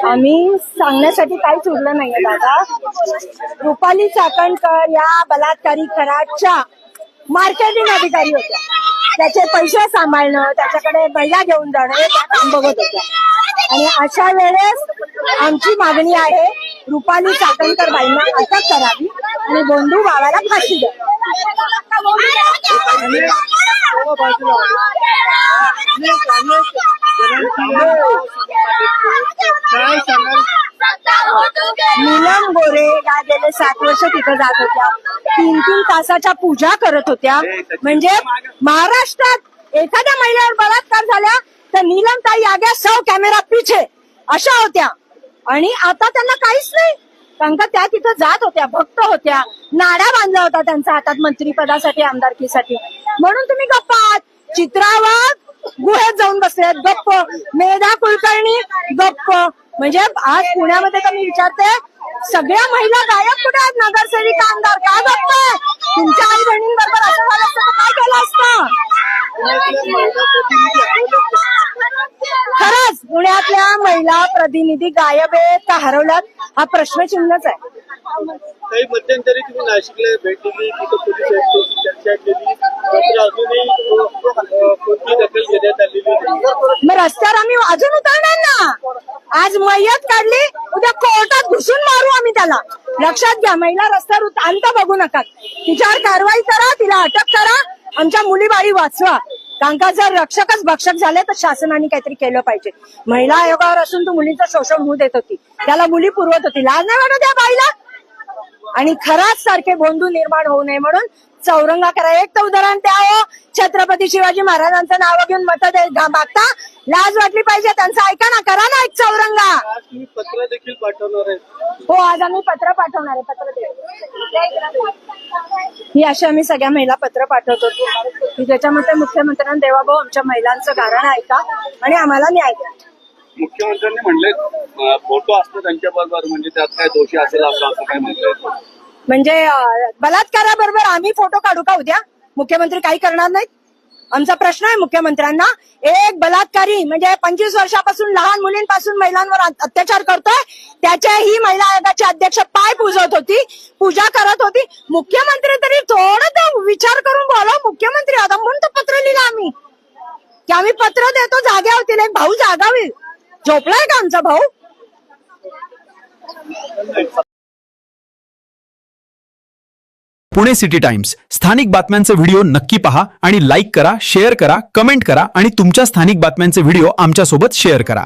आम्ही सांगण्यासाठी काहीच उरलं नाहीये दादा. रुपाली चाकणकर या बलात्कारी खराच्या मार्केटिंग अधिकारी होत्या. त्याचे पैसे सांभाळणं, त्याच्याकडे महिला घेऊन जाणं हे काम बघत होत्या. आणि अशा वेळेस आमची मागणी आहे रुपाली चाकणकर बाईंना अटक करावी आणि बोंडू बाबाला फाशी द्या. नीलम गोरे या गेले 7 वर्ष तिथं जात होत्या. 3-3 तासाच्या पूजा करत होत्या. म्हणजे महाराष्ट्रात एखाद्या महिलेवर बलात्कार झाला तर नीलम ताई आगे 100 कॅमेरा पिछे अशा होत्या. आणि आता त्यांना काहीच नाही, कारण का त्या तिथं जात होत्या, भक्त होत्या, नाडा बांधला होता त्यांच्या हातात मंत्रीपदासाठी, आमदारकीसाठी. म्हणून तुम्ही गप्प आहात. चित्रावाद गुहेत जाऊन बसलेत गप्प, मेधा कुलकर्णी गप्प. म्हणजे आज पुण्यामध्ये तर मी विचारते, सगळ्या महिला गायब कुठे आहेत? नगरसेविका, आमदार का गप्प? तुमच्या आई बहिणींबरोबर असं झालं असतं तर काय केलं असतं? खरंच पुण्यातल्या महिला प्रतिनिधी गायब आहेत का हरवल्यात हा प्रश्नचिन्हच आहे. काही मध्यंतरी तुम्ही नाशिकला भेट दिली, तिथं पोलिसांशी चर्चा केली, मात्र अजूनही कोणती दखल घेण्यात आलेली नाही. मग रस्त्यावर आम्ही अजून उतरणार ना. आज मयत काढली, उद्या कोर्टात घुसून मारू आम्ही त्याला. लक्षात घ्या, महिला रस्त्यावर अंत बघू नका. तिच्यावर कारवाई करा, तिला अटक करा, आमच्या मुली बाळी वाचवा. कारण का जर रक्षकच भक्षक झाले तर शासनाने काहीतरी केलं पाहिजे. महिला आयोगावर असून तू मुलींचं शोषण होऊ देत होती, त्याला मुली पुरवत होती. लाज नाही वाटत त्या बाईला? आणि खराच सारखे बोंधू निर्माण होऊ नये म्हणून चौरंगा करा. एक तर उदाहरण द्यावं, छत्रपती शिवाजी महाराजांचं नाव घेऊन मत मागता, लाज वाटली पाहिजे. त्यांचं ऐका ना, करा ना एक चौरंगा. तुम्ही पत्र देखील पाठवणार आहे? हो, आज आम्ही पत्र पाठवणार आहे. पत्र ही अशी आम्ही सगळ्या महिला पत्र पाठवतो की ज्याच्यामध्ये मुख्यमंत्र्यांना देवाभाऊ आमच्या महिलांचं गाऱ्हाण ऐका आणि आम्हाला न्याय द्या. मुख्यमंत्र्यांनी म्हणले फोटो असतो त्यांच्याबरोबर, म्हणजे त्यात काय दोषी असेल असं काय म्हणलं? म्हणजे बलात्काराबरोबर आम्ही फोटो काढू का उद्या? मुख्यमंत्री काही करणार नाहीत? आमचा प्रश्न आहे मुख्यमंत्र्यांना. एक बलात्कारी म्हणजे 25 वर्षापासून लहान मुलींपासून महिलांवर अत्याचार करतोय, त्याच्या ही महिला आयोगाची अध्यक्ष पाय पूजत होती, पूजा करत होती. मुख्यमंत्री तरी थोडं विचार करून बोला. मुख्यमंत्री आता म्हणून तर पत्र लिहिलं आम्ही की आम्ही पत्र देतो, जाग्या होतील. एक भाऊ जागावी. झोपलाय का आमचा भाऊ? पुणे सिटी टाइम्स स्थानिक बातम्यांचे व्हिडिओ नक्की पहा आणि लाईक करा, शेअर करा, कमेंट करा आणि तुमच्या स्थानिक बातम्यांचे व्हिडिओ आमच्यासोबत शेअर करा.